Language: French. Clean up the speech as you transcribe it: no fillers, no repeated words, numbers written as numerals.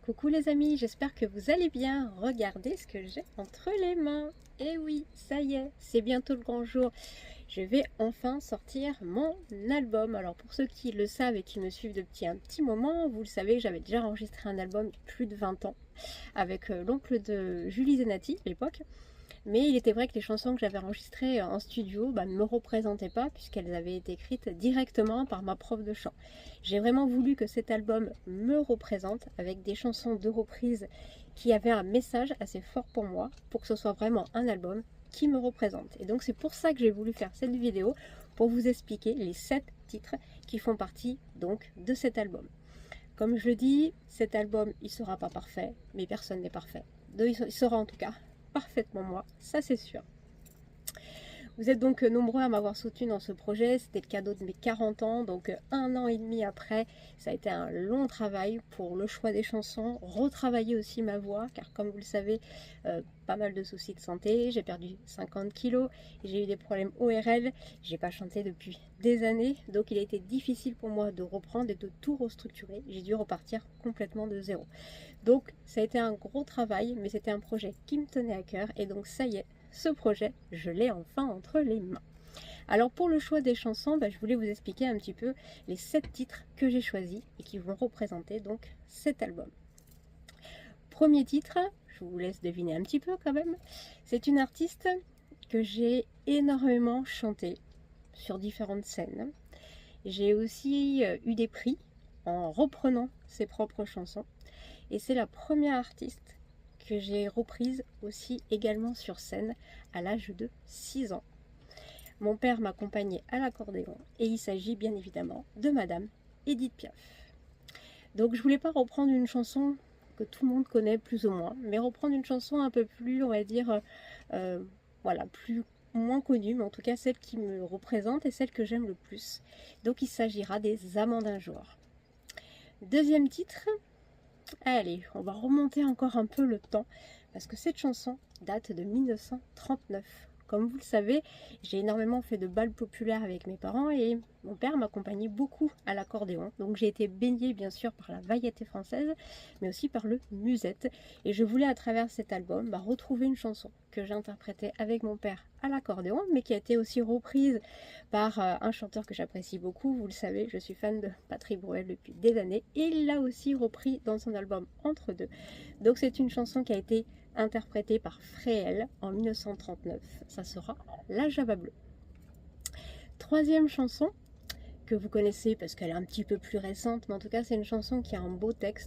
Coucou les amis, j'espère que vous allez bien. Regardez ce que j'ai entre les mains. Et oui, ça y est, c'est bientôt le grand jour. Je vais enfin sortir mon album. Alors pour ceux qui le savent et qui me suivent depuis un petit moment, vous le savez, j'avais déjà enregistré un album il y a plus de 20 ans avec l'oncle de Julie Zenati à l'époque. Mais il était vrai que les chansons que j'avais enregistrées en studio ne me représentaient pas puisqu'elles avaient été écrites directement par ma prof de chant. J'ai vraiment voulu que cet album me représente avec des chansons de reprise qui avaient un message assez fort pour moi pour que ce soit vraiment un album qui me représente. Et donc c'est pour ça que j'ai voulu faire cette vidéo pour vous expliquer les 7 titres qui font partie donc de cet album. Comme je le dis, cet album il sera pas parfait, mais personne n'est parfait. Il sera en tout cas parfaitement moi, ça c'est sûr. Vous êtes donc nombreux à m'avoir soutenu dans ce projet, c'était le cadeau de mes 40 ans, donc 1 an et demi après, ça a été un long travail pour le choix des chansons, retravailler aussi ma voix, car comme vous le savez, pas mal de soucis de santé, j'ai perdu 50 kilos, j'ai eu des problèmes ORL, j'ai pas chanté depuis des années, donc il a été difficile pour moi de reprendre et de tout restructurer, j'ai dû repartir complètement de zéro. Donc ça a été un gros travail, mais c'était un projet qui me tenait à cœur, et donc ça y est, ce projet, je l'ai enfin entre les mains. Alors pour le choix des chansons, je voulais vous expliquer un petit peu les 7 titres que j'ai choisis et qui vont représenter donc cet album. Premier titre, je vous laisse deviner un petit peu quand même, c'est une artiste que j'ai énormément chanté sur différentes scènes. J'ai aussi eu des prix en reprenant ses propres chansons et c'est la première artiste que j'ai reprise aussi également sur scène à l'âge de 6 ans. Mon père m'accompagnait à l'accordéon et il s'agit bien évidemment de Madame Édith Piaf. Donc je voulais pas reprendre une chanson que tout le monde connaît plus ou moins, mais reprendre une chanson un peu plus, on va dire, voilà, moins connue, mais en tout cas celle qui me représente et celle que j'aime le plus. Donc il s'agira des Amants d'un jour. Deuxième titre, allez, on va remonter encore un peu le temps, parce que cette chanson date de 1939. Comme vous le savez, j'ai énormément fait de bals populaires avec mes parents et mon père m'accompagnait beaucoup à l'accordéon. Donc j'ai été baignée bien sûr par la variété française, mais aussi par le musette. Et je voulais à travers cet album retrouver une chanson que j'interprétais avec mon père à l'accordéon, mais qui a été aussi reprise par un chanteur que j'apprécie beaucoup. Vous le savez, je suis fan de Patrick Bruel depuis des années et il l'a aussi repris dans son album Entre deux. Donc c'est une chanson qui a été interprétée par Fréhel en 1939. Ça sera La Java Bleue. Troisième chanson que vous connaissez parce qu'elle est un petit peu plus récente, mais en tout cas c'est une chanson qui a un beau texte